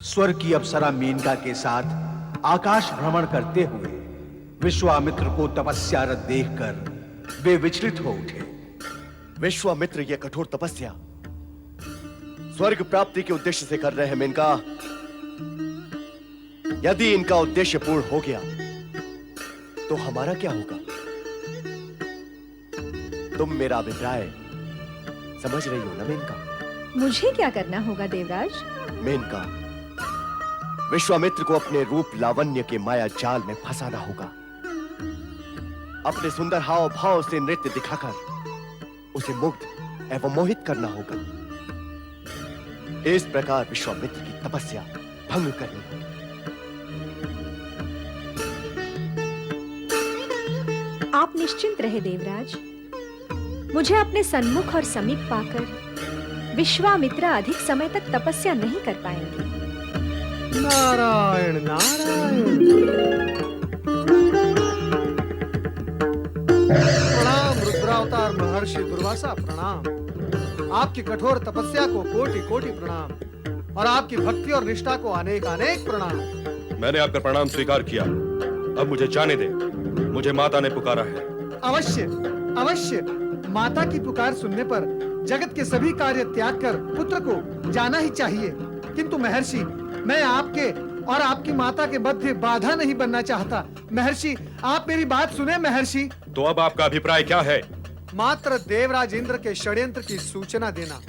स्वर्ग की अप्सरा मेनका के साथ आकाश भ्रमण करते हुए विश्वामित्र को तपस्यारत देखकर वे विचलित हो उठे। विश्वामित्र यह कठोर तपस्या स्वर्ग प्राप्ति के उद्देश्य से कर रहे हैं मेनका। यदि इनका उद्देश्य पूर्ण हो गया तो हमारा क्या होगा? तुम मेरा अभिप्राय समझ रही हो ना मेनका? मुझे क्या करना होगा देवराज? मेनका, विश्वामित्र को अपने रूप लावण्य के माया जाल में फंसाना होगा। अपने सुंदर हाव भाव से नृत्य दिखाकर उसे मुग्ध एवं मोहित करना होगा। इस प्रकार विश्वामित्र की तपस्या भंग करनी होगी। आप निश्चिंत रहे देवराज। मुझे अपने सन्मुख और समीप पाकर विश्वामित्र अधिक समय तक तपस्या नहीं कर पाएंगे। नारायण नारायण। प्रणाम रुद्रावतार महर्षि दुर्वासा, प्रणाम। आपकी कठोर तपस्या को कोटि कोटि प्रणाम और आपकी भक्ति और निष्ठा को अनेक अनेक प्रणाम। मैंने आपका प्रणाम स्वीकार किया। अब मुझे जाने दे, मुझे माता ने पुकारा है। अवश्य अवश्य, माता की पुकार सुनने पर जगत के सभी कार्य त्याग कर पुत्र को जाना ही चाहिए। किंतु महर्षि, मैं आपके और आपकी माता के मध्य बाधा नहीं बनना चाहता। महर्षि, आप मेरी बात सुने महर्षि। तो अब आपका अभिप्राय क्या है? मात्र देवराज इंद्र के षड्यंत्र की सूचना देना,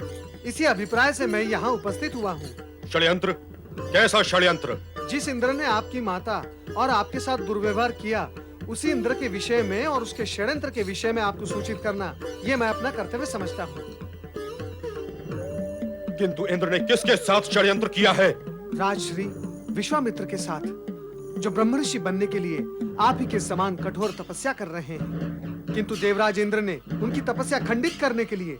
इसी अभिप्राय से मैं यहाँ उपस्थित हुआ हूँ। षड्यंत्र? कैसा षड्यंत्र? जिस इंद्र ने आपकी माता और आपके साथ दुर्व्यवहार किया, उसी इंद्र के विषय में और उसके षड्यंत्र के विषय में आपको सूचित करना, ये मैं अपना कर्तव्य समझता हूँ। किंतु इंद्र ने किसके साथ षड्यंत्र किया है? राजश्री विश्वामित्र के साथ, जो ब्रह्मर्षि बनने के लिए आप ही के समान कठोर तपस्या कर रहे हैं। किंतु देवराज इंद्र ने उनकी तपस्या खंडित करने के लिए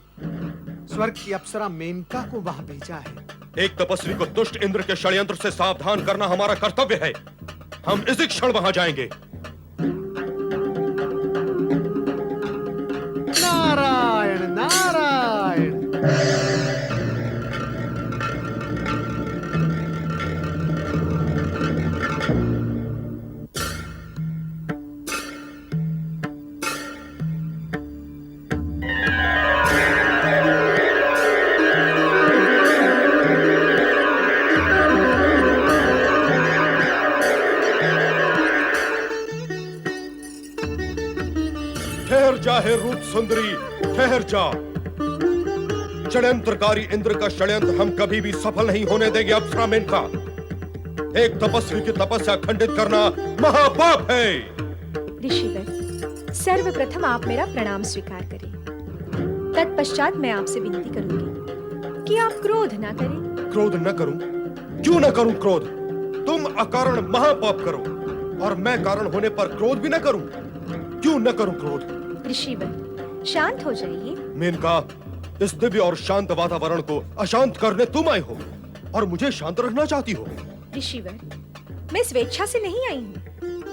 स्वर्ग की अप्सरा मेनका को वहां भेजा है। एक तपस्वी को दुष्ट इंद्र के षड्यंत्र से सावधान करना हमारा कर्तव्य है। हम इसी क्षण वहां जाएंगे। नारायण नारायण। ठहर जा हे रूप सुंदरी, ठहर जा। षड्यंत्रकारी इंद्र का षड्यंत्र हम कभी भी सफल नहीं होने देंगे अप्सरा मेनका। एक तपस्वी की तपस्या खंडित करना महापाप है। ऋषिवर, सर्वप्रथम आप मेरा प्रणाम स्वीकार करें। तत्पश्चात मैं आपसे विनती करूंगी कि आप क्रोध ना करें। क्रोध न करूं? क्यों न करूं क्रोध? तुम अकारण महापाप करो और मैं कारण होने पर क्रोध भी न करूं। क्यों न करूं क्रोध? ऋषिवर, शांत हो जाइए। मेनका, इस दिव्य और शांत वातावरण को अशांत करने तुम आई हो और मुझे शांत रखना चाहती हो। ऋषिवर, मैं स्वेच्छा से नहीं आई हूँ,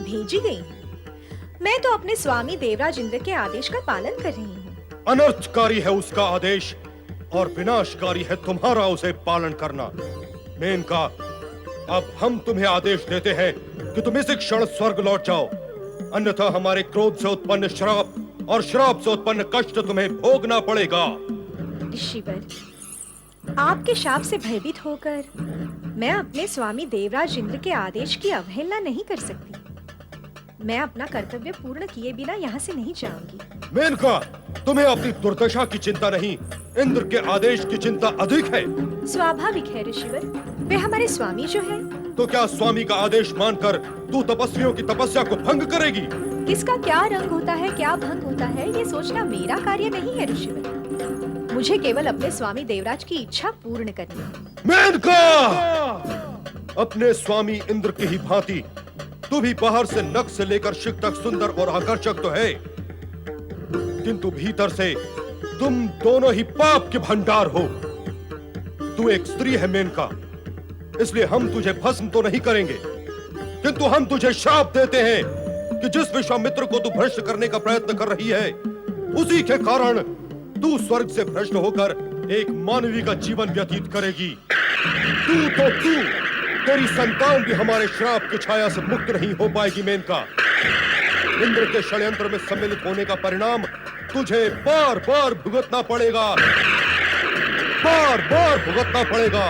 भेजी गई हूँ। मैं तो अपने स्वामी देवराज इंद्र के आदेश का पालन कर रही हूँ। अनर्थकारी है उसका आदेश और विनाशकारी है तुम्हारा उसे पालन करना। मेनका, अब हम तुम्हें आदेश देते हैं कि तुम इसी क्षण स्वर्ग लौट जाओ, अन्यथा हमारे क्रोध से उत्पन्न श्राप और श्राप से उत्पन्न कष्ट तुम्हें भोगना पड़ेगा। ऋषिवर, आपके शाप से भयभीत होकर मैं अपने स्वामी देवराज इंद्र के आदेश की अवहेलना नहीं कर सकती। मैं अपना कर्तव्य पूर्ण किए बिना यहाँ से नहीं जाऊंगी। मेनका, तुम्हें अपनी दुर्दशा की चिंता नहीं, इंद्र के आदेश की चिंता अधिक है। स्वाभाविक है ऋषिवर, वे हमारे स्वामी जो हैं। तो क्या स्वामी का आदेश मानकर तू तपस्वियों की तपस्या को भंग करेगी? किसका क्या रंग होता है, क्या भंग होता है, ये सोचना मेरा कार्य नहीं है ऋषिवर। मुझे केवल अपने स्वामी देवराज की इच्छा पूर्ण करनी है। मेनका, अपने स्वामी इंद्र की ही भांति तू भी बाहर से नख से लेकर शिख तक सुंदर और आकर्षक तो है, किंतु भीतर से तुम दोनों ही पाप के भंडार हो। तू एक स्त्री है मेनका, इसलिए हम तुझे भस्म तो नहीं करेंगे, किंतु हम तुझे श्राप देते हैं कि जिस विश्वामित्र को तू भ्रष्ट करने का प्रयत्न कर रही है, उसी के कारण तू स्वर्ग से भ्रष्ट होकर एक मानवी का जीवन व्यतीत करेगी। तू तेरी संतान भी हमारे श्राप की छाया से मुक्त नहीं हो पाएगी मेनका। इंद्र के षड्यंत्र में सम्मिलित होने का परिणाम तुझे बार बार भुगतना पड़ेगा, बार बार भुगतना पड़ेगा।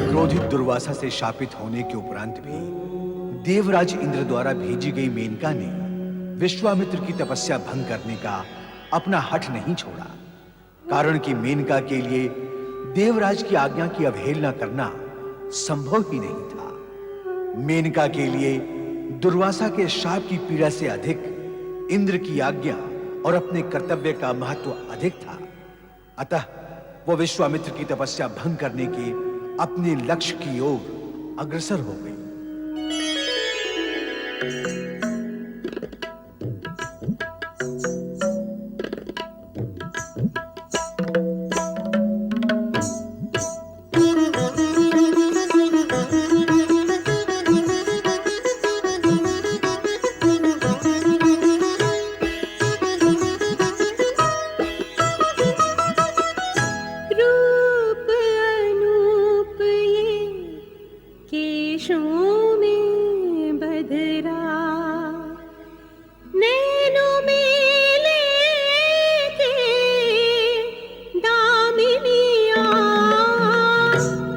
क्रोधित दुर्वासा से शापित होने के उपरांत भी देवराज इंद्र द्वारा भेजी गई मेनका ने विश्वामित्र की तपस्या भंग करने का अपना हठ नहीं छोड़ा। कारण कि मेनका के लिए देवराज की आज्ञा की अवहेलना करना संभव ही नहीं था। मेनका के लिए दुर्वासा के शाप की पीड़ा से अधिक इंद्र की आज्ञा और अपने कर्तव्य का महत्व अधिक था। अतः वो विश्वामित्र की तपस्या भंग करने के अपने लक्ष्य की ओर अग्रसर हो गई। रूप अनूप ये केशों में बधरा, नैनों में लेके दामिनिया।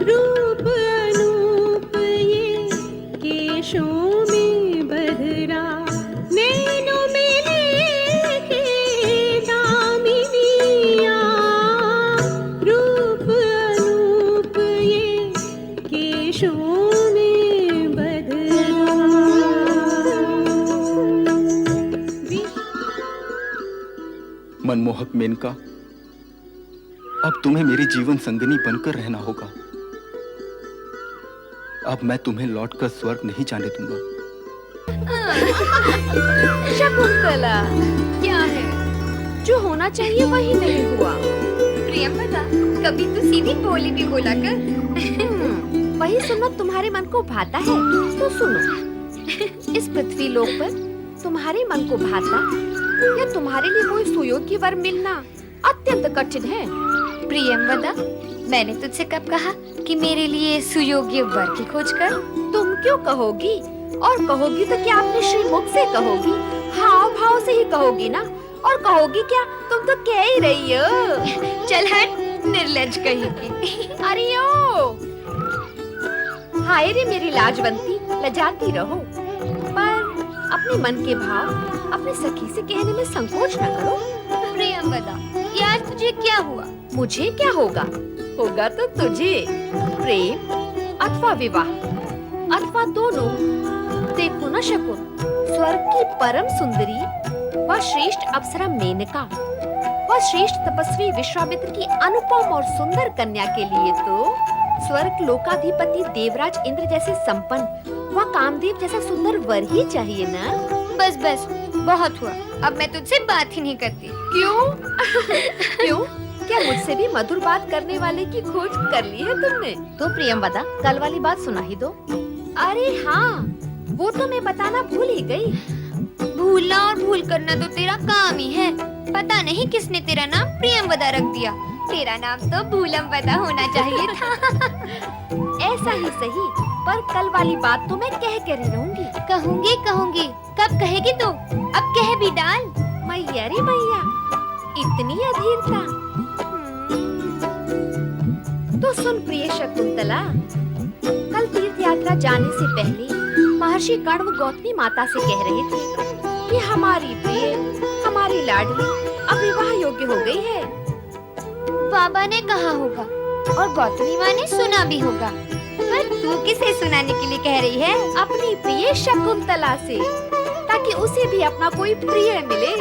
रूप अनूप ये केशों में बधरा, नैनों में लेके दामिनिया। रूप अनूप ये केशों में बधरा। मनमोहक मेनका, अब तुम्हें मेरी जीवन संगिनी बनकर रहना होगा। अब मैं तुम्हें लौटकर स्वर्ग नहीं जाने दूंगा। शकुंतला, क्या है? जो होना चाहिए वही नहीं हुआ। प्रियंवदा, कभी तो सीधी बोली भी बोला कर। वही सुनना तुम्हारे मन को भाता है तो सुनो। इस पृथ्वी लोक पर तुम्हारे मन को भाता या तुम्हारे लिए कोई सुयोग्य वर मिलना अत्यंत कठिन है। प्रियंवदा, मैंने तुझसे कब कहा कि मेरे लिए सुयोग्य वर की खोज कर? तुम क्यों कहोगी? और कहोगी तो क्या अपने श्रीमुख से कहोगी? हाव भाव से ही कहोगी ना। और कहोगी क्या? तुम तो कह ही रही हो। चल हट, निर्लज्ज कहीं। अरे ओ, हाय रे मेरी लाजवंती, लजाती रहो, पर अपने मन के भाव अपनी सखी से कहने में संकोच न करो। प्रियंवदा, यार तुझे क्या हुआ? मुझे क्या होगा? होगा तो तुझे प्रेम अथवा विवाह अथवा दोनों। देखो ना शकुन, स्वर्ग की परम सुंदरी व श्रेष्ठ अप्सरा मेनका व श्रेष्ठ तपस्वी विश्वामित्र की अनुपम और सुंदर कन्या के लिए तो स्वर्ग लोकाधिपति देवराज इंद्र जैसे संपन्न व कामदेव जैसा सुंदर वर ही चाहिए ना। बस बस, बहुत हुआ। अब मैं तुझसे बात ही नहीं करती। क्यों? क्यों? क्या मुझसे भी मधुर बात करने वाले की खोज कर ली है तुमने? तो प्रियंवदा, कल वाली बात सुना ही दो। अरे हाँ, वो तो मैं बताना भूल ही गई। भूलना और भूल करना तो तेरा काम ही है। पता नहीं किसने तेरा नाम प्रियंवदा रख दिया। तेरा नाम तो भूलमवदा होना चाहिए था। ऐसा ही सही, पर कल वाली बात तो मैं कह कर ही रहूंगी। कहूंगी कहूंगी, कब कहेगी तू? अब कह भी डाल। मैया रे मैया, इतनी अधीरता। तो सुन प्रिय शकुंतला, कल तीर्थ यात्रा जाने से पहले महर्षि कण्व गौतमी माता से कह रहे थे कि हमारी प्रिय, हमारी लाडली अब विवाह योग्य हो गई है। बाबा ने कहा होगा और गौतमी माँ ने सुना भी होगा, पर तू किसे सुनाने के लिए कह रही है? अपनी प्रिय शकुंतला से, ताकि उसे भी अपना कोई प्रिय मिले।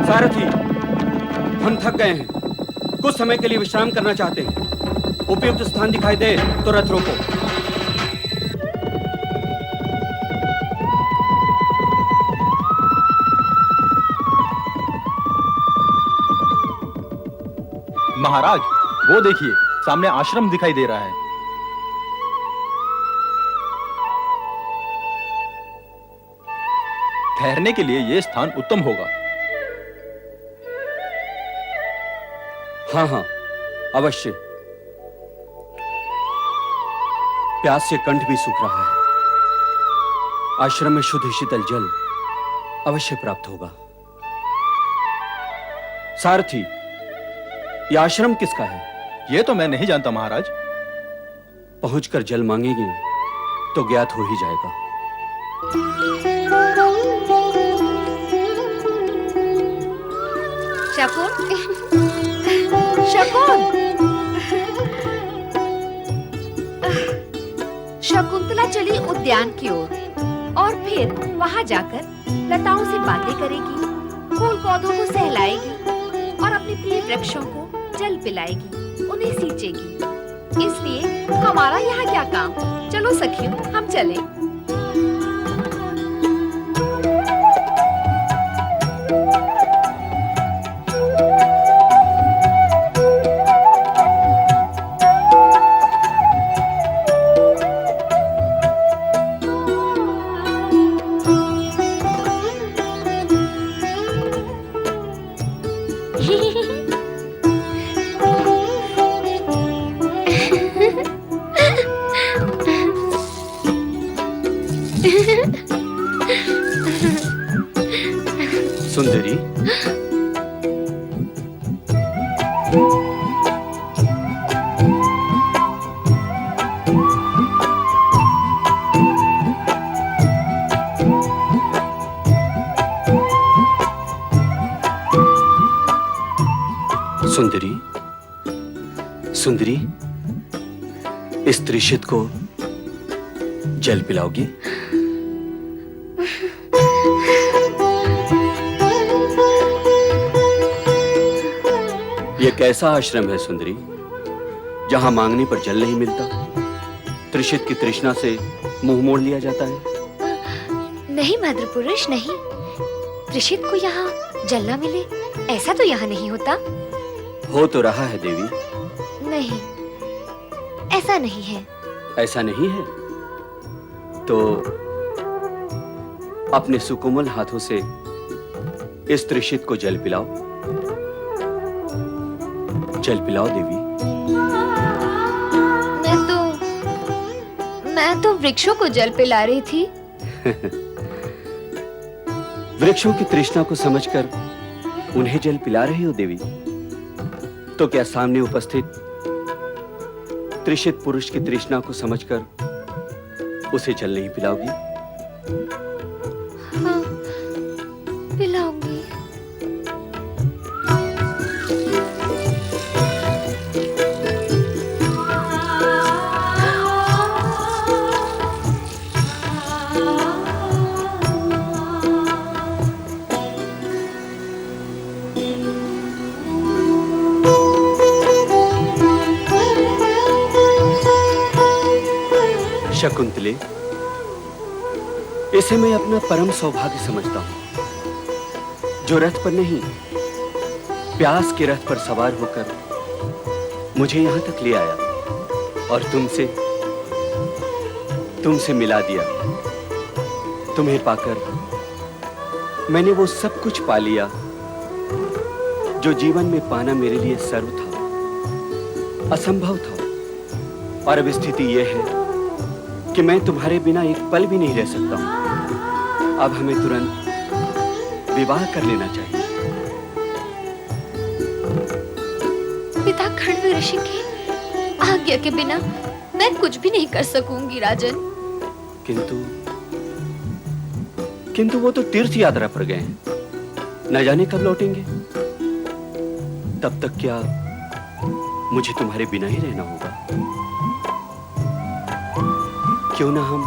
सारथी, हम थक गए हैं। कुछ समय समय के लिए विश्राम करना चाहते हैं, उपयुक्त स्थान दिखाई दे तो रथ रोको। महाराज, वो देखिए, सामने आश्रम दिखाई दे रहा है। ठहरने के लिए यह स्थान उत्तम होगा। हाँ हाँ, अवश्य। प्यास से कंठ भी सूख रहा है। आश्रम में शुद्ध शीतल जल अवश्य प्राप्त होगा। सारथी, यह आश्रम किसका है? यह तो मैं नहीं जानता महाराज। पहुंचकर जल मांगेंगे तो ज्ञात हो ही जाएगा। शकुन, शकुन, शकुंतला चली उद्यान की ओर और फिर वहां जाकर लताओं से बातें करेगी, फूल पौधों को सहलाएगी और अपने प्रिय वृक्षों को जल पिलाएगी, उन्हें सींचेगी। इसलिए हमारा यहाँ क्या काम? चलो सखियों, हम चलें। सुंदरी, सुंदरी, सुंदरी, इस त्रिशित को जल पिलाओगी? यह कैसा आश्रम है सुंदरी, जहां मांगने पर जल नहीं मिलता, त्रिशित की तृष्णा से मुंह मोड़ लिया जाता है? नहीं मद्र पुरुष, नहीं। त्रिशित को यहाँ जल ना मिले, ऐसा तो यहाँ नहीं होता। हो तो रहा है देवी। नहीं, ऐसा नहीं है। ऐसा नहीं है तो अपने सुकोमल हाथों से इस त्रिशित को जल पिलाओ। जल पिलाओ देवी। मैं तो वृक्षों को जल पिला रही थी। वृक्षों की तृष्णा को समझकर उन्हें जल पिला रही हो देवी? तो क्या सामने उपस्थित त्रिशित पुरुष की तृष्णा को समझकर उसे जल नहीं पिलाओगी? हाँ, पिलाऊंगी। शकुंतले, इसे मैं अपना परम सौभाग्य समझता हूं, जो रथ पर नहीं, प्यास के रथ पर सवार होकर मुझे यहां तक ले आया और तुमसे मिला दिया। तुम्हें पाकर मैंने वो सब कुछ पा लिया जो जीवन में पाना मेरे लिए सर्व था, असंभव था। और अब स्थिति यह है कि मैं तुम्हारे बिना एक पल भी नहीं रह सकता हूं। अब हमें तुरंत विवाह कर लेना चाहिए। पिता खंडवी ऋषि की आज्ञा के बिना मैं कुछ भी नहीं कर सकूंगी राजन। किंतु वो तो तीर्थ यात्रा पर गए हैं, न जाने कब लौटेंगे। तब तक क्या मुझे तुम्हारे बिना ही रहना होगा? क्यों ना हम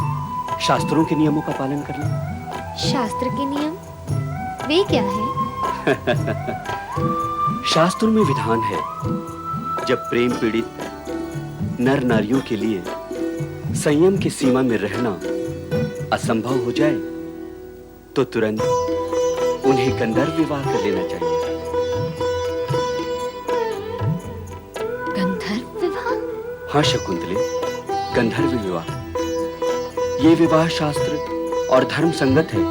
शास्त्रों के नियमों का पालन कर लें? शास्त्र के नियम वे क्या है? शास्त्रों में विधान है जब प्रेम पीड़ित नर नारियों के लिए संयम की सीमा में रहना असंभव हो जाए तो तुरंत उन्हें गंधर्व विवाह कर लेना चाहिए। गंधर्व विवाह? हाँ शकुंतले, गंधर्व विवाह। ये विवाह शास्त्र और धर्म संगत है।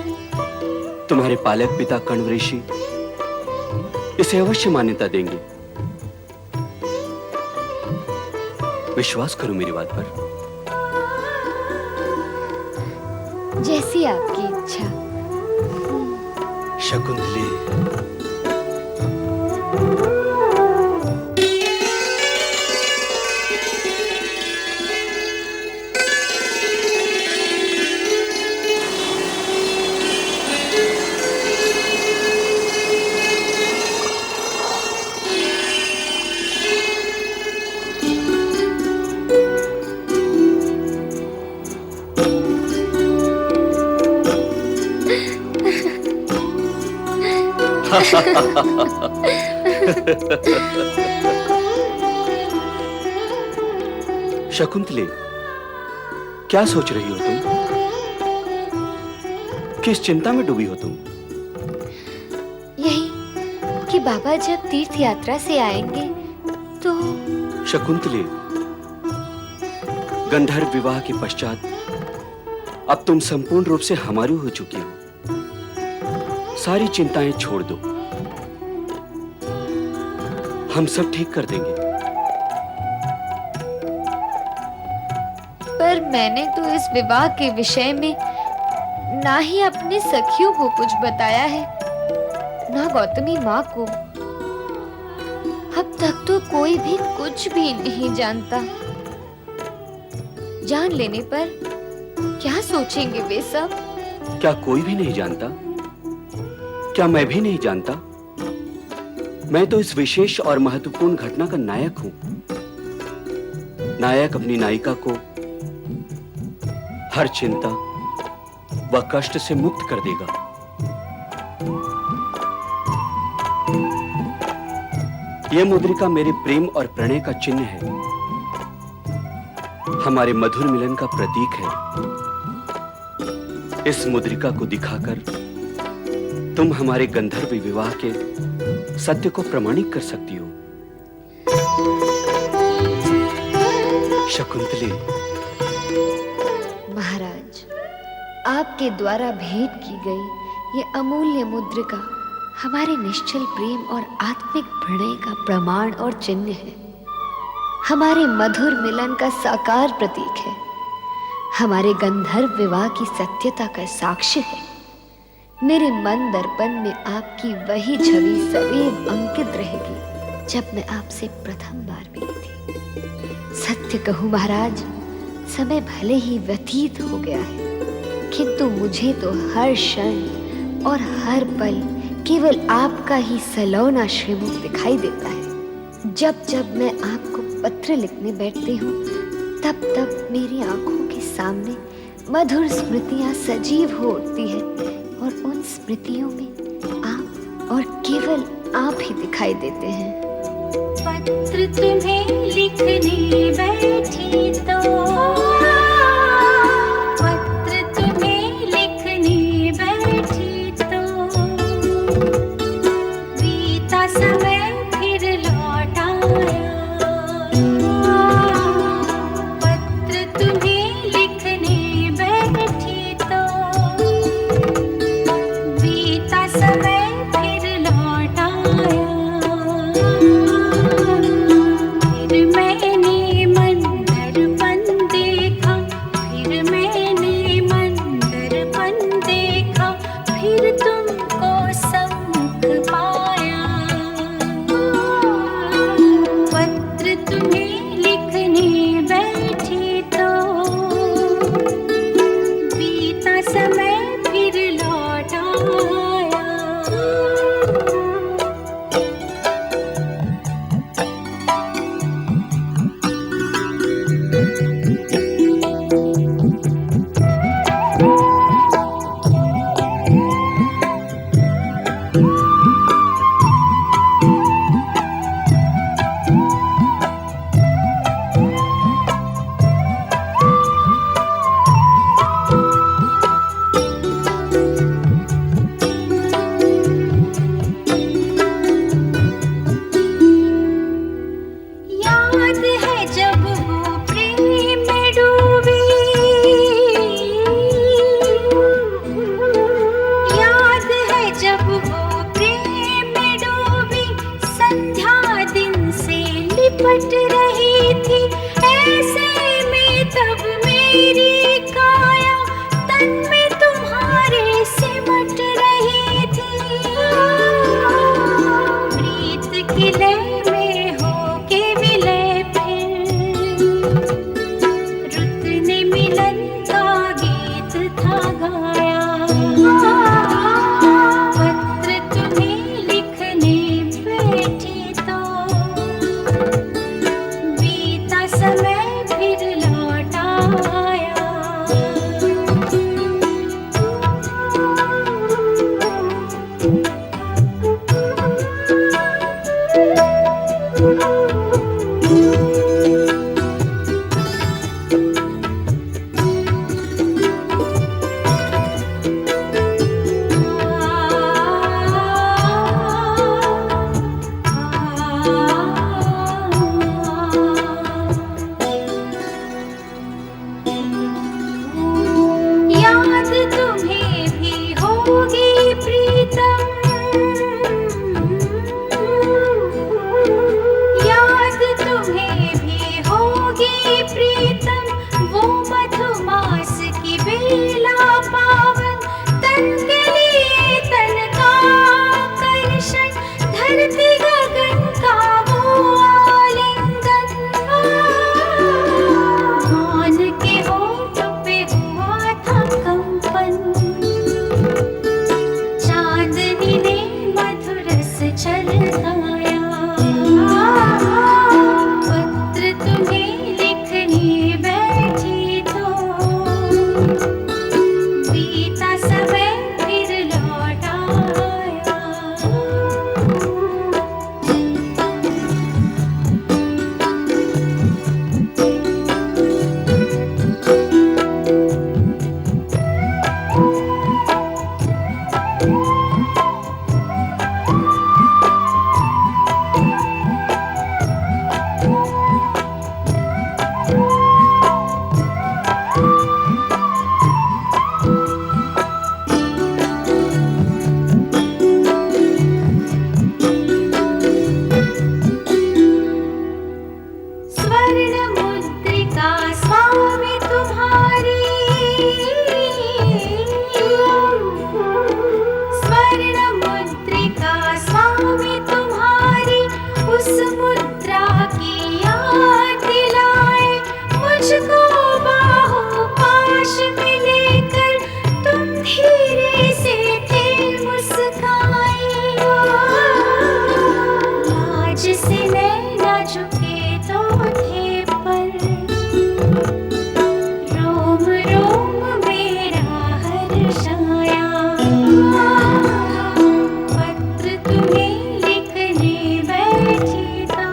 तुम्हारे पालक पिता कण्व ऋषि इसे अवश्य मान्यता देंगे। विश्वास करो मेरी बात पर। जैसी आपकी इच्छा। शकुंतले, शकुंतले, क्या सोच रही हो तुम? किस चिंता में डूबी हो तुम? यही कि बाबा जब तीर्थ यात्रा से आएंगे तो। शकुंतले, गंधर्व विवाह के पश्चात अब तुम संपूर्ण रूप से हमारी हो चुकी हो। सारी चिंताएं छोड़ दो, हम सब ठीक कर देंगे। पर मैंने तो इस विवाह के विषय में ना ही अपने सखियों को कुछ बताया है, ना गौतमी माँ को। अब तक तो कोई भी कुछ भी नहीं जानता। जान लेने पर क्या सोचेंगे वे सब? क्या कोई भी नहीं जानता? क्या मैं भी नहीं जानता? मैं तो इस विशेष और महत्वपूर्ण घटना का नायक हूं। नायक अपनी नायिका को हर चिंता व कष्ट से मुक्त कर देगा। यह मुद्रिका मेरे प्रेम और प्रणय का चिन्ह है, हमारे मधुर मिलन का प्रतीक है। इस मुद्रिका को दिखाकर तुम हमारे गंधर्व विवाह के सत्य को प्रमाणित कर सकती हो। शकुंतले, महाराज, आपके द्वारा भेंट की गई ये अमूल्य मुद्रिका हमारे निश्चल प्रेम और आत्मिक प्रणय का प्रमाण और चिन्ह है, हमारे मधुर मिलन का साकार प्रतीक है, हमारे गंधर्व विवाह की सत्यता का साक्ष्य है। मेरे मन दर्पण में आपकी वही छवि सदैव अंकित रहेगी जब मैं आपसे प्रथम बार मिली थी। सत्य कहूं महाराज, समय भले ही व्यतीत हो गया है, किंतु मुझे तो हर क्षण और हर पल केवल आपका ही सलौना श्रीमुख दिखाई देता है। जब जब मैं आपको पत्र लिखने बैठती हूँ, तब तब मेरी आंखों के सामने मधुर स्मृतियां सजीव हो उठती है, और उन स्मृतियों में आप और केवल आप ही दिखाई देते हैं। पत्र तुम्हें लिखने बैठी तो, पत्र तुम्हें लिखने बैठी तो, बीता समय फिर लौट आया। पत्र तुम्हें लिखने बैठी तो, बीता समय फिर लौट आया। लिपट रही थी, ऐसे में तब मेरी काया तन में तुम्हारे सिमट रही थी। प्रीत की लय में होके विलय फिर, रुत ने मिलन का गीत था गाया। पत्र तुम्हें लिखने बैठी तो बीता समय फिर लौट आया। याद तुम्हें भी होगी प्रीतम, याद तुम्हें भी होगी प्रीतम, वो मधुमास की बेला पावन, तन के लिए तन का आकर्षण, धरती गगन का वो आलिंगन। मान के होठ पे हुआ था कंपन, चांदनी ने मधुरस छलकाया। पत्र तुम्हें लिखने बैठी तो बीता समय फिर लौट आया। स्वर्ण मुद्रिका स्वामी तुम्हारी, स्वर्ण मुद्रिका स्वामी तुम्हारी, उस मुद्रा की याद दिलाए मुझको बाहों पाश में लेकर, तुम धीरे से थे मुस्काए। लाज से नैना झुके तो थे पर, रोम रोम मेरा हर्षाया। पत्र तुम्हें लिखने बैठी तो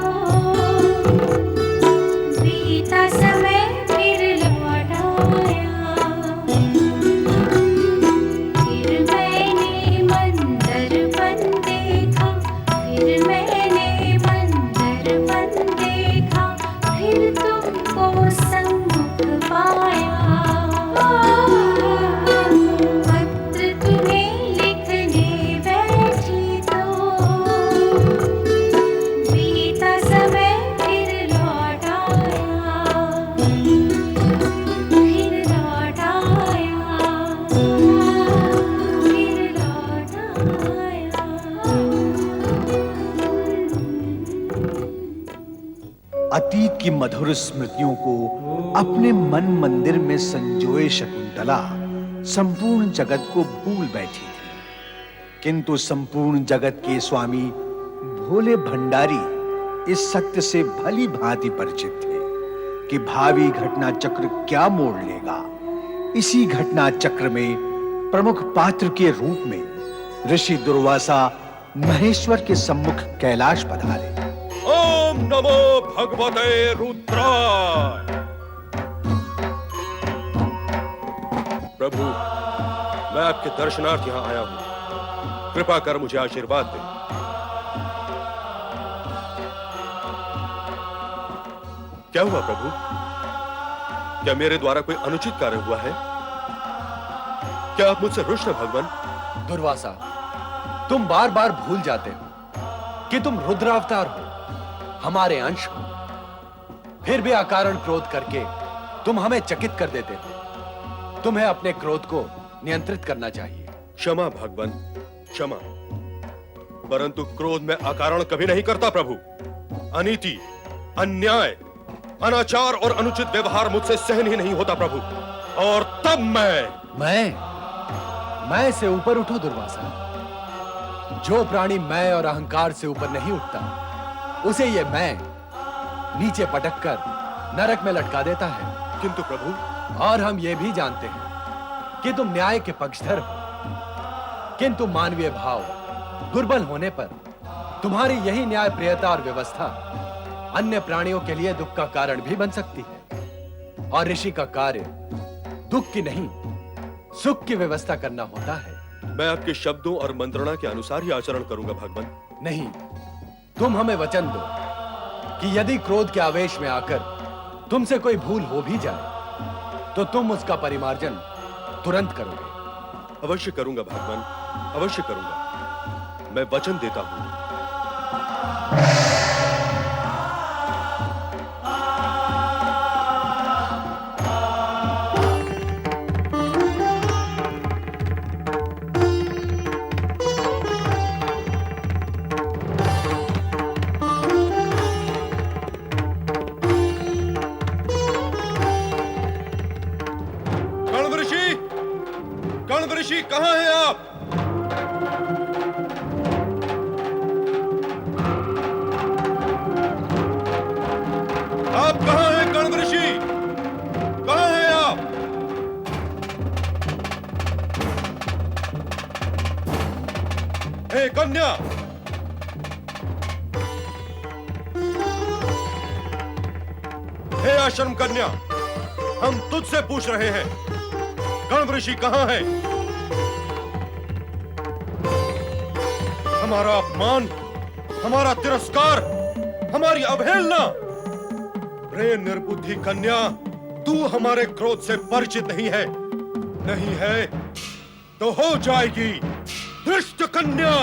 बीता समय फिर लौट आया। फिर मैंने मंदरपन देखा, फिर मैंने मंदरपन देखा, फिर तुमको सम्मुख पाया। पत्र तुम्हें लिखने बैठी तो बीता समय फिर लौट आया। फिर लौट आया, फिर लौट आया। अतीत की मधुर स्मृतियों को अपने मन मंदिर में संजोए शकुंतला संपूर्ण जगत को भूल बैठी थी। किंतु संपूर्ण जगत के स्वामी भोले भंडारी इस सत्य से भली भांति परिचित थे कि भावी घटना चक्र क्या मोड़ लेगा। इसी घटना चक्र में प्रमुख पात्र के रूप में ऋषि दुर्वासा महेश्वर के सम्मुख कैलाश पधारे। ओम नमो भगवते रुद्राय। प्रभु, मैं आपके दर्शनार्थ यहाँ आया हूँ, कृपा कर मुझे आशीर्वाद दें। क्या हुआ प्रभु? क्या मेरे द्वारा कोई अनुचित कार्य हुआ है? क्या आप मुझसे रुष्ट हैं भगवान? दुर्वासा, तुम बार बार भूल जाते हो कि तुम रुद्रावतार हो, हमारे अंश हो। फिर भी अकारण क्रोध करके तुम हमें चकित कर देते थे। तुम्हें अपने क्रोध को नियंत्रित करना चाहिए। क्षमा भगवान, क्षमा। परंतु क्रोध में अकारण कभी नहीं करता प्रभु। अनीति, अन्याय, अनाचार और अनुचित व्यवहार मुझसे सहन ही नहीं होता प्रभु। और तब मैं से ऊपर उठो दुर्वासा। जो प्राणी मैं और अहंकार से ऊपर नहीं उठता, उसे ये मैं नीचे पटक कर नरक में लटका देता है। किंतु प्रभु, और हम ये भी जानते हैं कि तुम न्याय के पक्षधर हो, किंतु मानवीय भाव दुर्बल होने पर तुम्हारी यही न्याय प्रियता और व्यवस्था अन्य प्राणियों के लिए दुख का कारण भी बन सकती है। और ऋषि का कार्य दुख की नहीं, सुख की व्यवस्था करना होता है। मैं आपके शब्दों और मंत्रणा के अनुसार ही आचरण करूंगा भगवान। नहीं, तुम हमें वचन दो कि यदि क्रोध के आवेश में आकर तुमसे कोई भूल हो भी जाए तो तुम उसका परिमार्जन तुरंत करोगे। अवश्य करूंगा भगवान, अवश्य करूंगा। मैं वचन देता हूं। कण्व ऋषि, कहां हैं आप? आप कहां हैं कण्व ऋषि? कहां हैं आप? हे कन्या, हे आश्रम कन्या, हम तुझसे पूछ रहे हैं, कण्व ऋषि कहां है? हमारा अपमान, हमारा तिरस्कार, हमारी अवहेलना। रे निर्बुद्धि कन्या, तू हमारे क्रोध से परिचित नहीं है। नहीं है तो हो जाएगी। दुष्ट कन्या,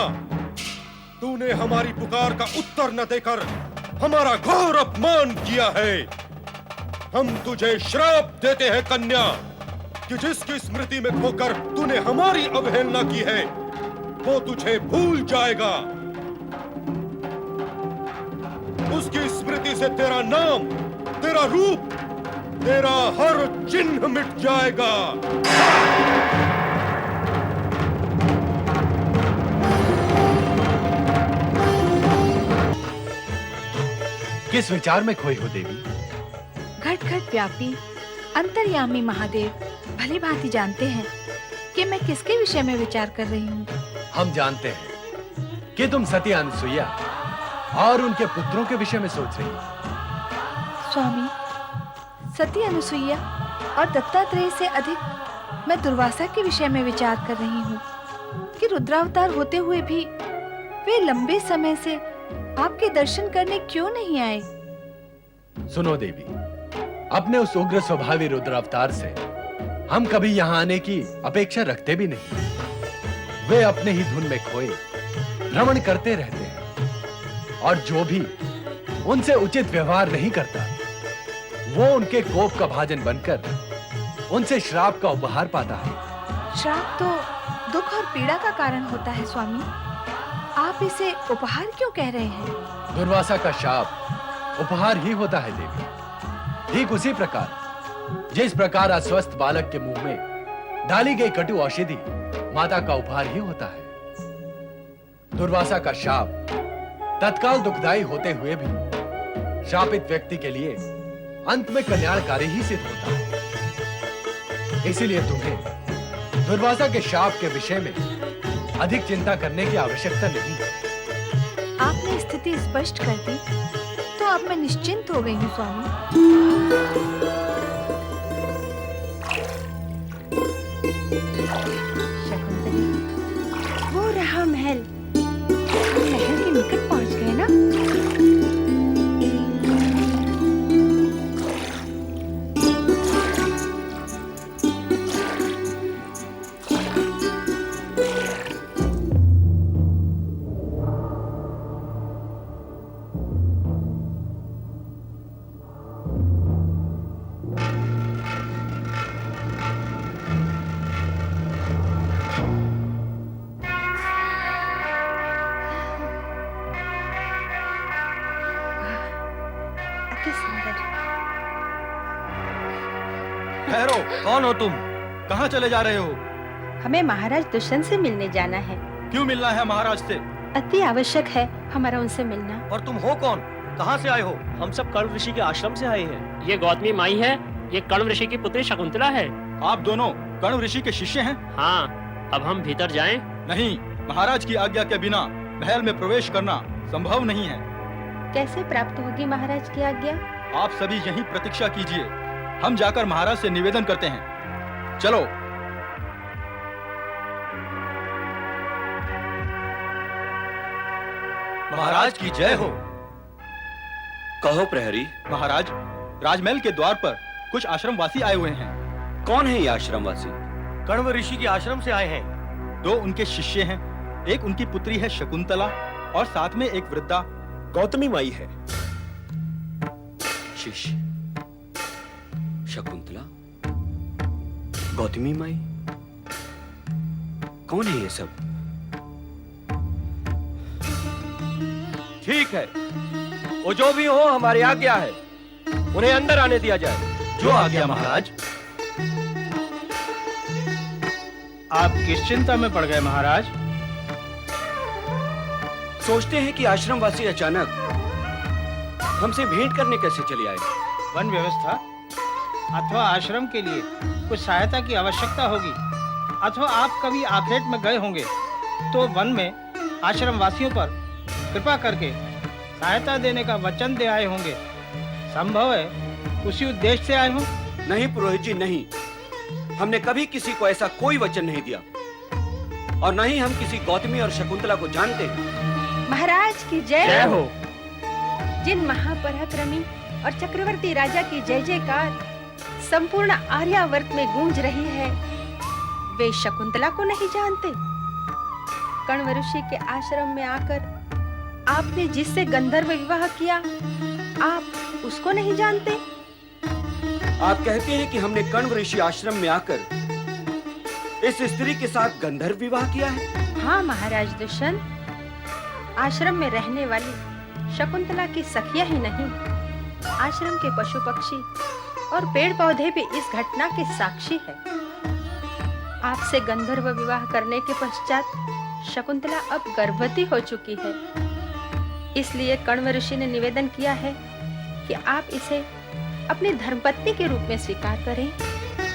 तूने हमारी पुकार का उत्तर न देकर हमारा घोर अपमान किया है। हम तुझे श्राप देते हैं कन्या कि जिसकी स्मृति में खोकर तूने हमारी अवहेलना की है, वो तुझे भूल जाएगा। उसकी स्मृति से तेरा नाम, तेरा रूप, तेरा हर चिन्ह मिट जाएगा। किस विचार में खोई हो देवी? घट घट व्यापी अंतर्यामी महादेव भली भांति जानते हैं कि मैं किसके विषय में विचार कर रही हूँ। हम जानते हैं कि तुम सती अनुसुईया और उनके पुत्रों के विषय में सोच रही हो। स्वामी, सती अनुसुईया और दत्तात्रेय से अधिक मैं दुर्वासा के विषय में विचार कर रही हूँ कि रुद्रावतार होते हुए भी वे लंबे समय से आपके दर्शन करने क्यों नहीं आए। सुनो देवी, अपने उस उग्र स्वभावी रुद्रावतार से हम कभी यहाँ आने की अपेक्षा रखते भी नहीं। वे अपने ही धुन में खोए भ्रमण करते रहते हैं और जो भी उनसे उचित व्यवहार नहीं करता, वो उनके कोप का भाजन बनकर उनसे श्राप का उपहार पाता है। श्राप तो दुख और पीड़ा का कारण होता है स्वामी, आप इसे उपहार क्यों कह रहे हैं? दुर्वासा का शाप उपहार ही होता है देवी। ठीक उसी प्रकार जिस प्रकार अस्वस्थ बालक के मुंह में डाली गई कटु औषधि माता का उपहार ही होता है, दुर्वासा का शाप तत्काल दुखदायी होते हुए भी शापित व्यक्ति के लिए अंत में कल्याणकारी ही सिद्ध होता है। इसीलिए तुम्हें दुर्वासा के शाप के विषय में अधिक चिंता करने की आवश्यकता नहीं है। आपने स्थिति स्पष्ट कर दी तो अब मैं निश्चिंत हो गई हूँ स्वामी। शकुंतली, वो रहा महल। हम महल के निकट पहुंच गए ना? सुंदर। ठहरो, कौन हो तुम? कहाँ चले जा रहे हो? हमें महाराज दुष्यंत से मिलने जाना है। क्यों मिलना है महाराज से? अति आवश्यक है हमारा उनसे मिलना। और तुम हो कौन? कहाँ से आए हो? हम सब कण्व ऋषि के आश्रम से आए हैं। ये गौतमी माई है, ये कण्व ऋषि की पुत्री शकुंतला है। आप दोनों कण्व ऋषि के शिष्य हैं? हाँ, अब हम भीतर जाएं? नहीं, महाराज की आज्ञा के बिना महल में प्रवेश करना संभव नहीं है। कैसे प्राप्त होगी महाराज की आज्ञा? आप सभी यहीं प्रतीक्षा कीजिए, हम जाकर महाराज से निवेदन करते हैं। चलो। महाराज की जय हो। कहो प्रहरी। महाराज, राजमहल के द्वार पर कुछ आश्रमवासी आए हुए हैं। कौन है ये आश्रमवासी? कण्व ऋषि के आश्रम से आए हैं। 2 उनके शिष्य हैं, एक उनकी पुत्री है शकुंतला और साथ में एक वृद्धा गौतमी माई है। शिष्य शकुंतला, गौतमी माई, कौन है ये सब? ठीक है, वो जो भी हो हमारी आज्ञा है, उन्हें अंदर आने दिया जाए। जो आज्ञा महाराज। आप किस चिंता में पड़ गए महाराज? सोचते हैं कि आश्रमवासी अचानक हमसे भेंट करने कैसे चले आए। वन व्यवस्था अथवा आश्रम के लिए कुछ सहायता की आवश्यकता होगी, अथवा आप कभी आखेट में गए होंगे तो वन में आश्रम वासियों पर कृपा करके सहायता देने का वचन दे आए होंगे। संभव है उसी उद्देश्य से आए हों। नहीं पुरोहित जी, नहीं, हमने कभी किसी को ऐसा कोई वचन नहीं दिया, और न ही हम किसी गौतमी और शकुंतला को जानते हैं। महाराज की जय जय हो। जिन महापराक्रमी और चक्रवर्ती राजा की जय जयकार संपूर्ण आर्यावर्त में गूंज रही है, वे शकुंतला को नहीं जानते। कण्व ऋषि के आश्रम में आकर आपने जिससे गंधर्व विवाह किया, आप उसको नहीं जानते। आप कहते हैं कि हमने कण्व ऋषि आश्रम में आकर इस स्त्री के साथ गंधर्व विवाह किया है? हाँ महाराज दुष्यंत, आश्रम में रहने वाली शकुंतला की सखिया ही नहीं, आश्रम के पशु पक्षी और पेड़ पौधे भी इस घटना के साक्षी है। आपसे गंधर्व विवाह करने के पश्चात शकुंतला अब गर्भवती हो चुकी है, इसलिए कण्व ऋषि ने निवेदन किया है कि आप इसे अपनी धर्मपत्नी के रूप में स्वीकार करें।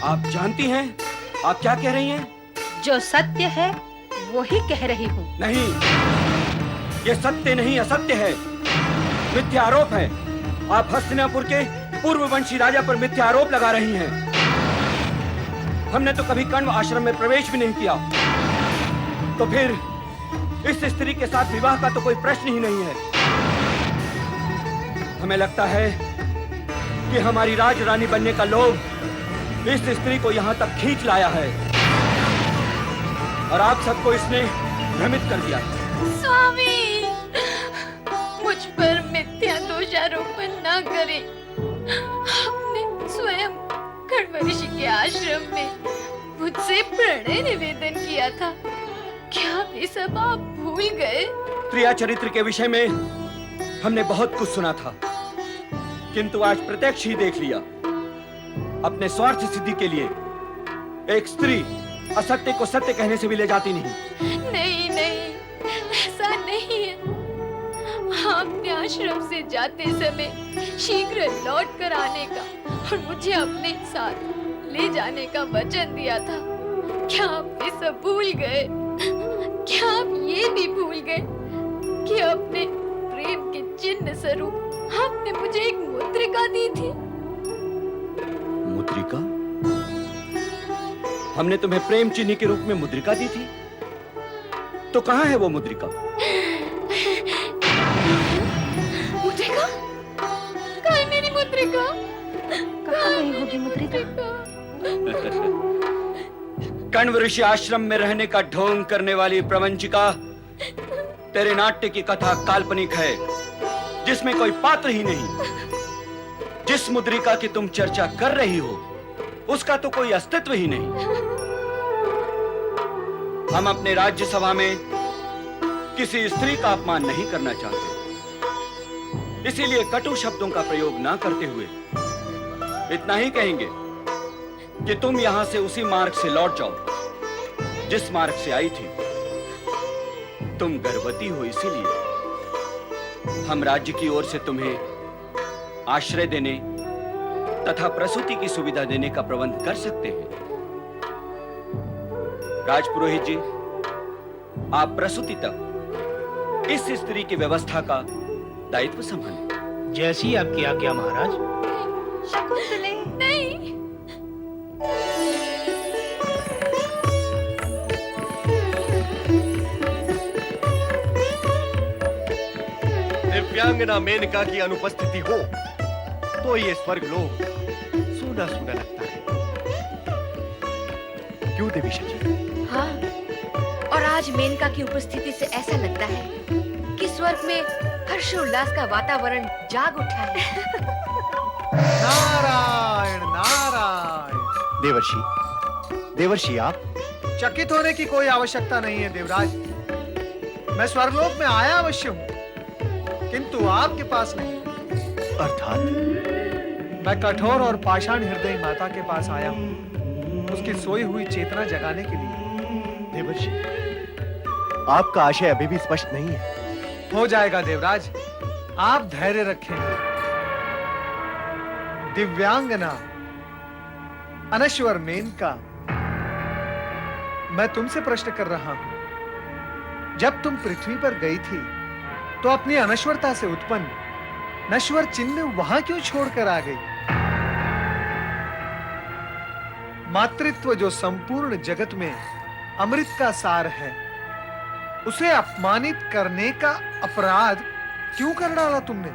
आप जानती हैं आप क्या कह रही हैं? जो सत्य है वो ही कह रही हूँ। नहीं, ये सत्य नहीं असत्य है, मिथ्या आरोप है। आप हस्तिनापुर के पूर्ववंशी राजा पर मिथ्या आरोप लगा रही हैं। हमने तो कभी कण्व आश्रम में प्रवेश भी नहीं किया, तो फिर इस स्त्री के साथ विवाह का तो कोई प्रश्न ही नहीं है। हमें लगता है कि हमारी राज रानी बनने का लोभ इस स्त्री को यहाँ तक खींच लाया है, और आप सबको इसने भ्रमित कर दिया। स्वामी, मुझ पर मिथ्या दोषारोपण न करें। आपने स्वयं कण्व ऋषि के आश्रम में मुझसे प्रणय निवेदन किया था, क्या ये सब आप भूल गए? प्रिया चरित्र के विषय में हमने बहुत कुछ सुना था, किंतु आज प्रत्यक्ष ही देख लिया। अपने स्वार्थ सिद्धि के लिए एक स्त्री असत्य को सत्य कहने से भी ले जाती नहीं। नहीं नहीं, ऐसा नहीं है। आपने आश्रम से जाते समय शीघ्र लौट कर आने का और मुझे अपने साथ ले जाने का वचन दिया था। क्या आप ये सब भूल गए? क्या आप ये भी भूल गए कि अपने प्रेम के चिन्ह स्वरूप आपने मुझे एक मुद्रिका दी थी? मुद्रिका? हमने तुम्हें प्रेम चिन्ह के रूप में मुद्रिका दी थी, तो कहाँ है वो मुद्रिका? मुद्रिका? कहाँ है मेरी मुद्रिका? कहाँ गई होगी मुद्रिका? कण्व ऋषि आश्रम में रहने का ढोंग करने वाली प्रवंचिका, तेरे नाट्य की कथा काल्पनिक है, जिसमें कोई पात्र ही नहीं। जिस मुद्रिका की तुम चर्चा कर रही हो, उसका तो कोई अस्तित्व ही नहीं। हम अपने राज्यसभा में किसी स्त्री का अपमान नहीं करना चाहते, इसीलिए कटु शब्दों का प्रयोग ना करते हुए इतना ही कहेंगे कि तुम यहां से उसी मार्ग से लौट जाओ जिस मार्ग से आई थी। तुम गर्भवती हो, इसीलिए हम राज्य की ओर से तुम्हें आश्रय देने तथा प्रसूति की सुविधा देने का प्रबंध कर सकते हैं। राजपुरोहित जी, आप प्रसूति तक इस स्त्री की व्यवस्था का दायित्व संभालें। जैसी आपकी आज्ञा महाराज। शकुंतले, नहीं, दिव्यांगना मेनका की अनुपस्थिति हो तो ये स्वर्ग लोक सूना सूना लगता है। क्यों देवी शची? हाँ, और आज मेनका की उपस्थिति से ऐसा लगता है कि स्वर्ग में हर्षोल्लास का वातावरण जाग उठा है। नारायण नारायण। देवर्षि आप चकित होने की कोई आवश्यकता नहीं है देवराज। मैं स्वर्गलोक में आया अवश्य हूँ, किंतु आपके पास नहीं। अर्थात मैं कठोर और पाषाण हृदय माता के पास आया हूँ, उसकी सोई हुई चेतना जगाने के लिए। देवर्षि, आपका आशय अभी भी स्पष्ट नहीं है। हो जाएगा देवराज, आप धैर्य रखें। दिव्यांगना अनश्वर मेनका, मैं तुमसे प्रश्न कर रहा हूं। जब तुम पृथ्वी पर गई थी तो अपनी अनश्वरता से उत्पन्न नश्वर चिन्ह वहां क्यों छोड़कर आ गई? मातृत्व जो संपूर्ण जगत में अमृत का सार है, उसे अपमानित करने का अपराध क्यों कर डाला तुमने?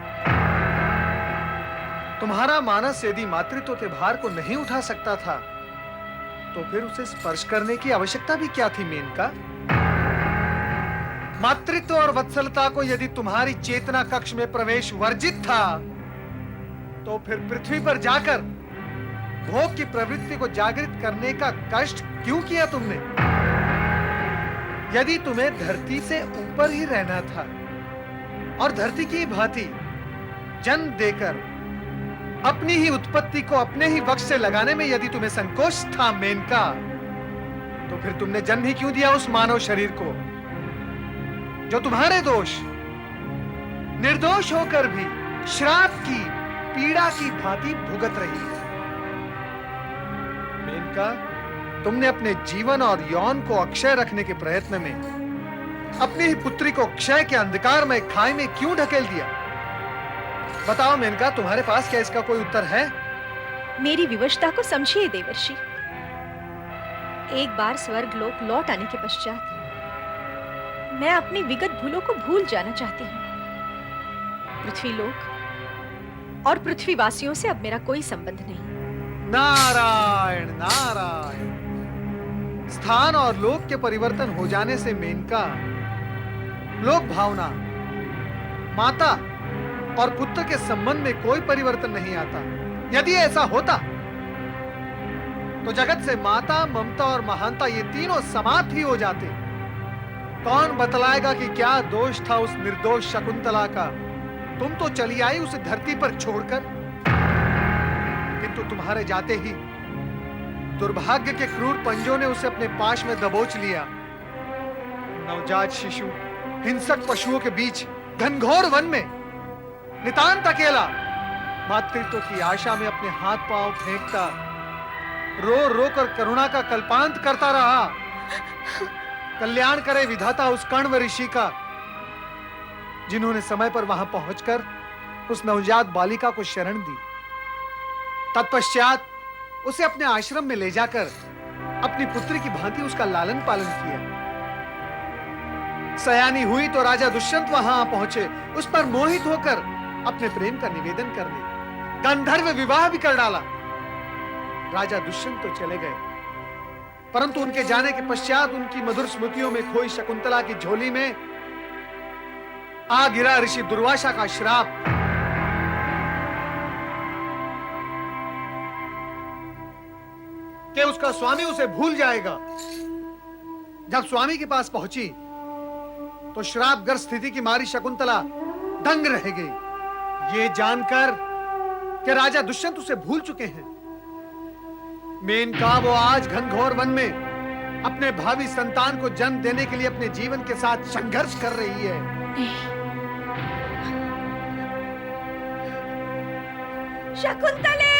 तुम्हारा मानस यदि मातृत्व के भार को नहीं उठा सकता था तो फिर उसे स्पर्श करने की आवश्यकता भी क्या थी मेनका? मातृत्व और वत्सलता को यदि तुम्हारी चेतना कक्ष में प्रवेश वर्जित था तो फिर पृथ्वी पर जाकर भोग की प्रवृत्ति को जागृत करने का कष्ट क्यों किया तुमने? यदि तुम्हें धरती से ऊपर ही रहना था और धरती की भांति जन्म देकर अपनी ही उत्पत्ति को अपने ही वक्ष से लगाने में यदि तुम्हें संकोच था मेनका, तो फिर तुमने जन्म ही क्यों दिया उस मानव शरीर को जो तुम्हारे दोष निर्दोष होकर भी श्राप की पीड़ा की भांति भुगत रही है? मेनका, तुमने अपने जीवन और यौन को अक्षय रखने के प्रयत्न में अपनी ही पुत्री को क्षय के अंधकार में खाई में क्यों ढकेल दिया? बताओ मेनका, तुम्हारे पास क्या इसका कोई उत्तर है? मेरी विवशता को समझिए देवर्षि। एक बार स्वर्ग लोक लौट आने के पश्चात मैं अपनी विगत भूलों को भूल जाना चाहती हूँ। पृथ्वी लोक और पृथ्वीवासियों से अब मेरा कोई संबंध नहीं। नारायण नारायण। स्थान और लोक के परिवर्तन हो जाने से मेनका लोक भावना, माता और पुत्र के संबंध में कोई परिवर्तन नहीं आता। यदि ऐसा होता तो जगत से माता, ममता और महानता ये तीनों समाप्त ही हो जाते। कौन बतलाएगा कि क्या दोष था उस निर्दोष शकुंतला का? तुम तो चली आई उसे धरती पर छोड़कर, किंतु तुम्हारे जाते ही दुर्भाग्य के क्रूर पंजों ने उसे अपने पाश में दबोच लिया। नवजात शिशु हिंसक पशुओं के बीच घनघोर वन में नितांत अकेला मातृत्व की आशा में अपने हाथ पांव फेंकता रो रो कर करुणा का कल्पांत करता रहा। कल्याण करे विधाता उस कण्व ऋषि का, जिन्होंने समय पर वहां पहुंचकर उस नवजात बालिका को शरण दी। तत्पश्चात उसे अपने आश्रम में ले जाकर अपनी पुत्री की भांति उसका लालन पालन किया। सयानी हुई तो राजा दुष्यंत वहां पहुंचे, उस पर मोहित होकर अपने प्रेम का निवेदन करने गंधर्व विवाह भी कर डाला। राजा दुष्यंत तो चले गए, परंतु उनके जाने के पश्चात उनकी मधुर स्मृतियों में खोई शकुंतला की झोली में आ गिरा ऋषि दुर्वासा का श्राप। कि उसका स्वामी उसे भूल जाएगा। जब स्वामी के पास पहुंची तो श्रापग्रस्त स्थिति की मारी शकुंतला दंग रह गई। ये जानकर कि राजा दुष्यंत उसे भूल चुके हैं, मेनका वो आज घनघोर वन में अपने भावी संतान को जन्म देने के लिए अपने जीवन के साथ संघर्ष कर रही है। शकुंतले!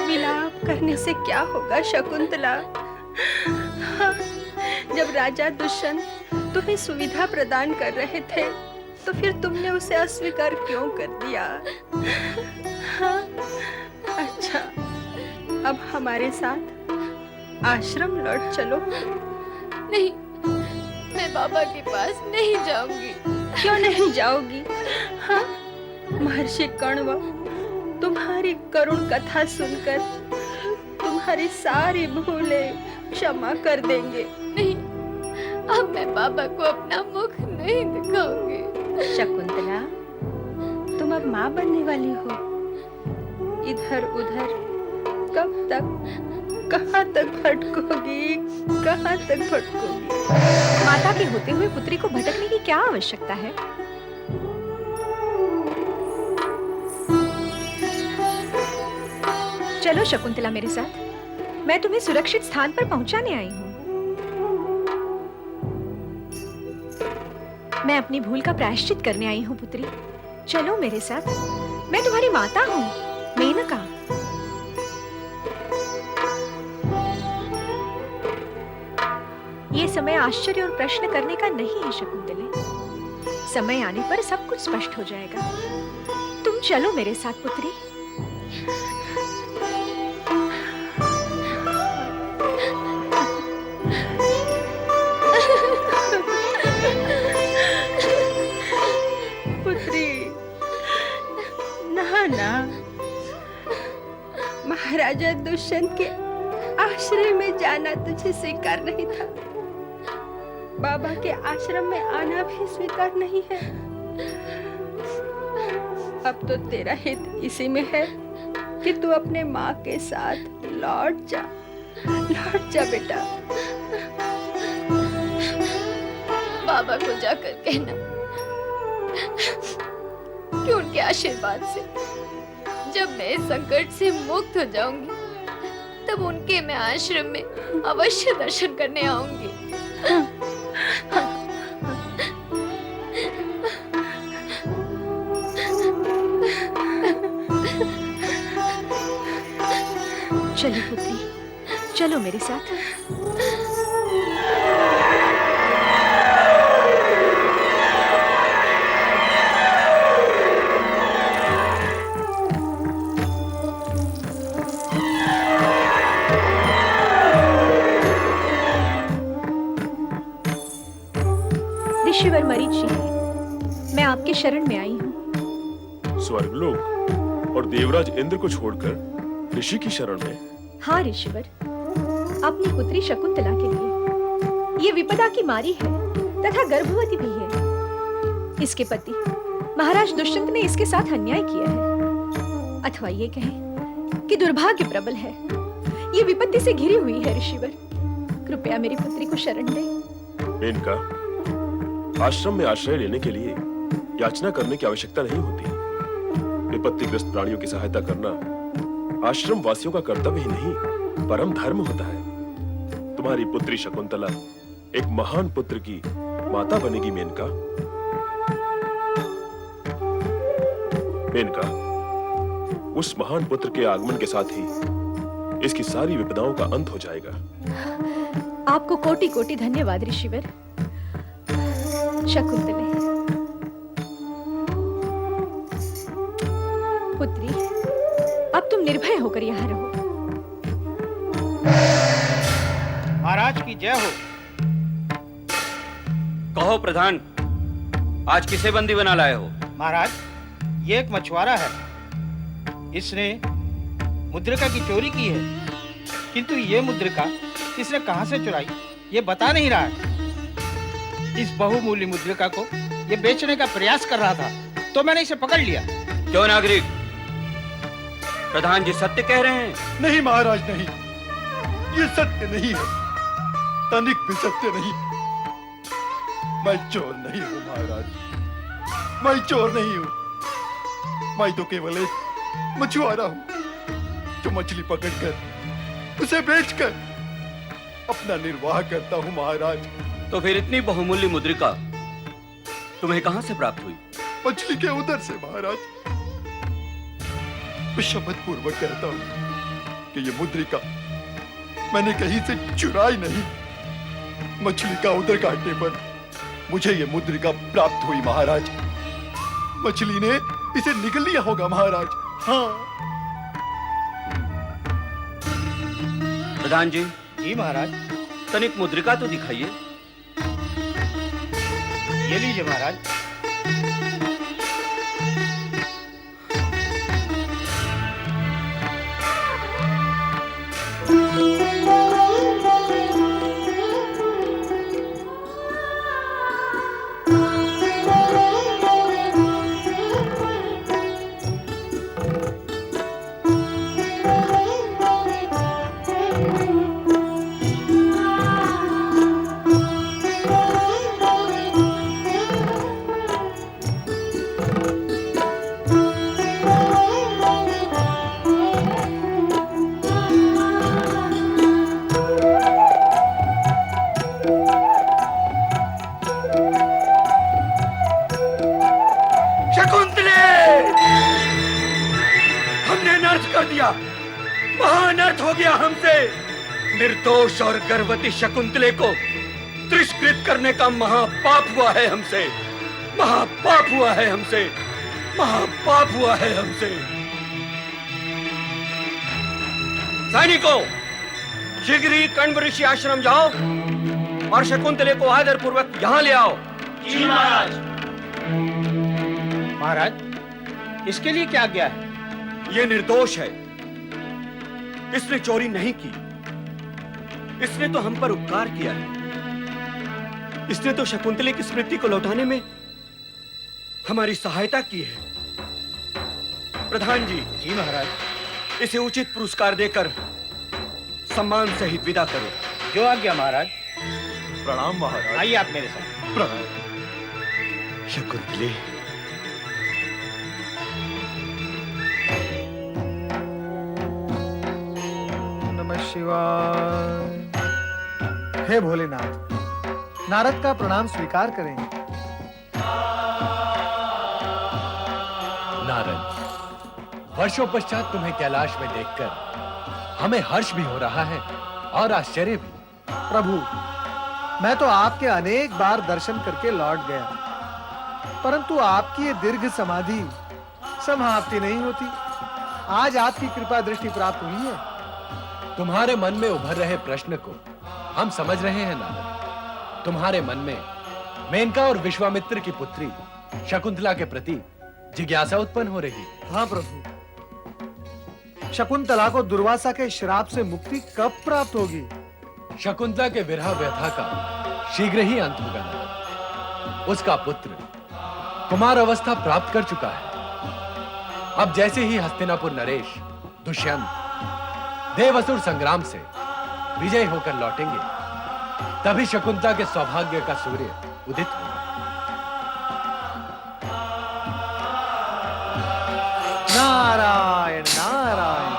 मिलाप करने से क्या होगा शकुंतला? हाँ, जब राजा दुष्यंत तुम्हें सुविधा प्रदान कर रहे थे तो फिर तुमने उसे अस्वीकार क्यों कर दिया? हाँ, अच्छा, अब हमारे साथ आश्रम लौट चलो। नहीं, मैं बाबा के पास नहीं जाऊंगी। क्यों नहीं जाओगी? हाँ, महर्षि कण्व तुम्हारी करुण कथा सुनकर तुम्हारी सारी भूलें क्षमा कर देंगे। नहीं, अब मैं बाबा को अपना मुख नहीं दिखाऊंगी। शकुंतला, तुम अब माँ बनने वाली हो। इधर उधर कब तक, कहाँ तक भटकोगी, कहाँ तक भटकोगी? माता के होते हुए पुत्री को भटकने की क्या आवश्यकता है? चलो शकुंतला मेरे साथ, मैं तुम्हें सुरक्षित स्थान पर पहुंचाने आई हूँ। मैं अपनी भूल का प्रायश्चित करने आई हूँ पुत्री। चलो मेरे साथ, मैं तुम्हारी माता हूँ, मेनका। ये समय आश्चर्य और प्रश्न करने का नहीं है शकुंतले। समय आने पर सब कुछ स्पष्ट हो जाएगा। तुम चलो मेरे साथ पुत्री। महाराजा दुष्यंत के आश्रय में जाना तुझे स्वीकार नहीं था। बाबा के आश्रम में आना भी स्वीकार नहीं है। अब तो तेरा हित इसी में है कि तू अपने माँ के साथ लौट जा बेटा। बाबा को जाकर कहना कि उनके आशीर्वाद से जब मैं इस संकट से मुक्त हो जाऊंगी तब उनके मैं आश्रम में अवश्य दर्शन करने आऊंगी। चलो पुत्री, चलो मेरे साथ। ऋषिवर मरीचि, मैं आपके शरण में आई हूँ। स्वर्गलोक और देवराज इंद्र को छोड़कर ऋषि की शरण में? हाँ ऋषिवर, अपनी पुत्री शकुंतला के लिए। ये विपदा की मारी है तथा गर्भवती भी है। इसके पति महाराज दुष्यंत ने इसके साथ अन्याय किया है, अथवा ये कहें कि दुर्भाग्य प्रबल है। ये विपत्ति से घिरी हुई है ऋषिवर, कृपया मेरी पुत्री को शरण दें। मेनका, आश्रम में आश्रय लेने के लिए याचना करने की आवश्यकता नहीं होती। विपत्तिग्रस्त प्राणियों की सहायता करना आश्रम वासियों का कर्तव्य ही नहीं, परम धर्म होता है। तुम्हारी पुत्री शकुंतला एक महान पुत्र की माता बनेगी मेनका। मेनका, उस महान पुत्र के आगमन के साथ ही इसकी सारी विपदाओं का अंत हो जाएगा। आपको कोटि कोटि धन्यवाद ऋषिवर। शकुंतले, पुत्री, अब तुम निर्भय होकर यहाँ रहो। महाराज की जय हो। कहो प्रधान, आज किसे बंदी बना लाए हो? महाराज, ये एक मछुआरा है। इसने मुद्रिका की चोरी की है, किंतु ये मुद्रिका इसने कहां से चुराई ये बता नहीं रहा है। इस बहुमूल्य मुद्रिका को ये बेचने का प्रयास कर रहा था, तो मैंने इसे पकड़ लिया। क्यों नागरिक, प्रधान जी सत्य कह रहे हैं? नहीं महाराज, नहीं, ये सत्य नहीं है, तनिक भी सत्य नहीं। मैं चोर नहीं हूं महाराज, मैं चोर नहीं हूं। मैं तो केवल एक मछुआरा हूं जो मछली पकड़कर उसे बेचकर अपना निर्वाह करता हूं महाराज। तो फिर इतनी बहुमूल्य मुद्रिका तुम्हें कहां से प्राप्त हुई? मछली के उधर से महाराज। मैं शपथ पूर्वक कहता हूं कि ये मुद्रिका मैंने कहीं से चुराई नहीं। मछली का उधर काटने पर मुझे ये मुद्रिका प्राप्त हुई महाराज। मछली ने इसे निगल लिया होगा महाराज। हाँ। प्रधान जी, जी महाराज। तनिक मुद्रिका तो दिखाइए। ये लीजिए महाराज। महाअनर्थ हो गया हमसे। निर्दोष और गर्भवती शकुंतले को तिरस्कृत करने का महापाप हुआ है हमसे। महापाप हुआ है हमसे। महापाप हुआ है हमसे। सैनिकों, शीघ्र ही कण्व ऋषि आश्रम जाओ और शकुंतले को आदर पूर्वक यहाँ ले आओ। जी महाराज। महाराज, इसके लिए क्या आज्ञा है? ये निर्दोष है। इसने चोरी नहीं की। इसने तो हम पर उपकार किया है। इसने तो शकुंतले की स्मृति को लौटाने में हमारी सहायता की है। प्रधान जी। जी महाराज। इसे उचित पुरस्कार देकर सम्मान सहित विदा करो। जो आज्ञा महाराज। प्रणाम महाराज। आइए आप मेरे साथ। प्रणाम। शकुंतले, नमः शिवाय। हे भोलेनाथ, नारद का प्रणाम स्वीकार करें। नारद, वर्षों पश्चात तुम्हें कैलाश में देखकर हमें हर्ष भी हो रहा है और आश्चर्य भी। प्रभु, मैं तो आपके अनेक बार दर्शन करके लौट गया, परंतु आपकी ये दीर्घ समाधि समाप्ति नहीं होती। आज आपकी कृपा दृष्टि प्राप्त हुई है। तुम्हारे मन में उभर रहे प्रश्न को हम समझ रहे हैं नारद। तुम्हारे मन में मेनका और विश्वामित्र की पुत्री शकुंतला के प्रति जिज्ञासा उत्पन्न हो रही है। हाँ प्रभु, शकुंतला को दुर्वासा के श्राप से मुक्ति कब प्राप्त होगी? शकुंतला के विरह व्यथा का शीघ्र ही अंत होगा नारद। उसका पुत्र कुमार अवस्था प्राप्त कर चुका है। अब जैसे ही हस्तिनापुर नरेश, दुष्यंत, देवासुर संग्राम से विजय होकर लौटेंगे, तभी शकुंतला के सौभाग्य का सूर्य उदित होगा। नारायण नारायण।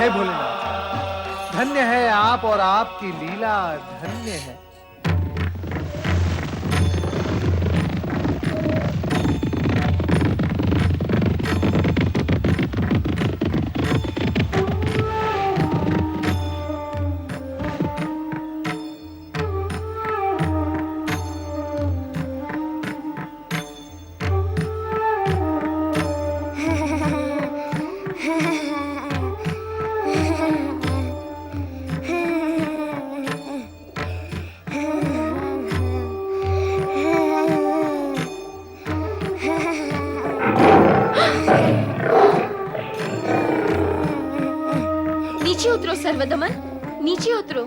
हे भोलेनाथ, धन्य है आप और आपकी लीला धन्य है। नीचे उतरो सर्वदमन, नीचे उतरो।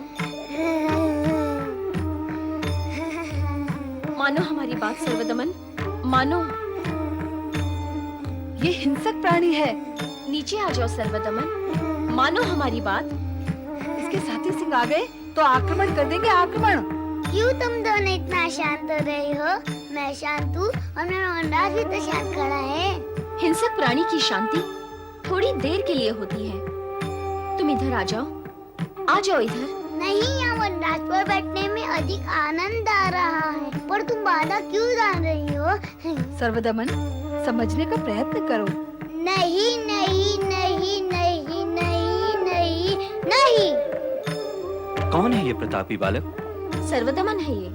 मानो हमारी बात सर्वदमन, मानो। ये हिंसक प्राणी है। नीचे आ जाओ सर्वदमन, मानो हमारी बात। इसके साथी सिंह आ गए तो आक्रमण कर देंगे। आक्रमण। क्यों तुम दोनों कितना शांत हो रही हो। मैं शांत हूँ और मेरा वनराज भी तो शांत खड़ा है। हिंसक प्राणी की शांति थोड़ी देर के लिए होती है। तुम इधर आ जाओ इधर। नहीं, यहाँ वनराज पर बैठने में अधिक आनंद आ रहा है। पर तुम बाधा क्यों डाल रही हो? सर्वदमन, समझने का प्रयत्न करो। नहीं नहीं नहीं नहीं नहीं नहीं नहीं। कौन है ये प्रतापी बालक? सर्वदमन है ये,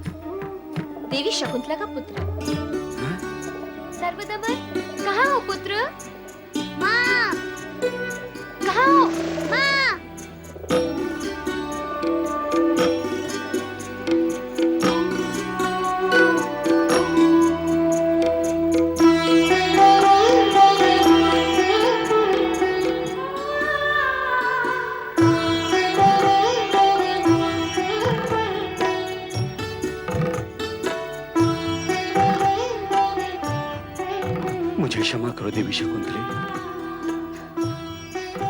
देवी शकुंतला का पुत्र। सर्वदमन, कहाँ हो पुत्र? माँ, कहाँ हो? माँ। मुझे क्षमा करो देवी शकुंतले,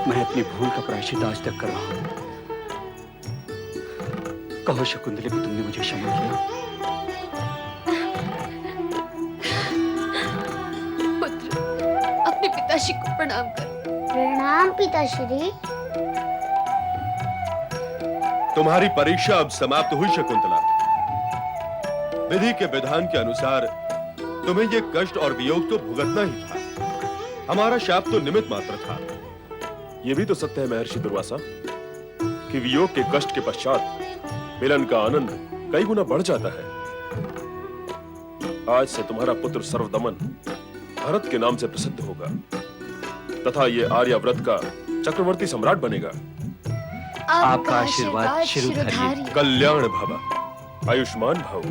मैं अपनी भूल का प्रायश्चित आज तक कर रहा हूं। कहो शकुंतले कि तुमने मुझे क्षमा किया। पुत्र, अपने पिताश्री को प्रणाम कर। प्रणाम पिताश्री। तुम्हारी परीक्षा अब समाप्त हुई शकुंतला। विधि के विधान के अनुसार तुम्हें ये कष्ट और वियोग तो भुगतना ही था। हमारा शाप तो निमित्त मात्र था। ये भी तो सत्य है महर्षि दुर्वासा कि वियोग के कष्ट के पश्चात मिलन का आनंद कई गुना बढ़ जाता है। आज से तुम्हारा पुत्र सर्वदमन भरत के नाम से प्रसिद्ध होगा तथा ये आर्याव्रत का चक्रवर्ती सम्राट बनेगा। आपका आशीर्वाद शिरोधार्य। कल्याण भव, आयुष्मान भव।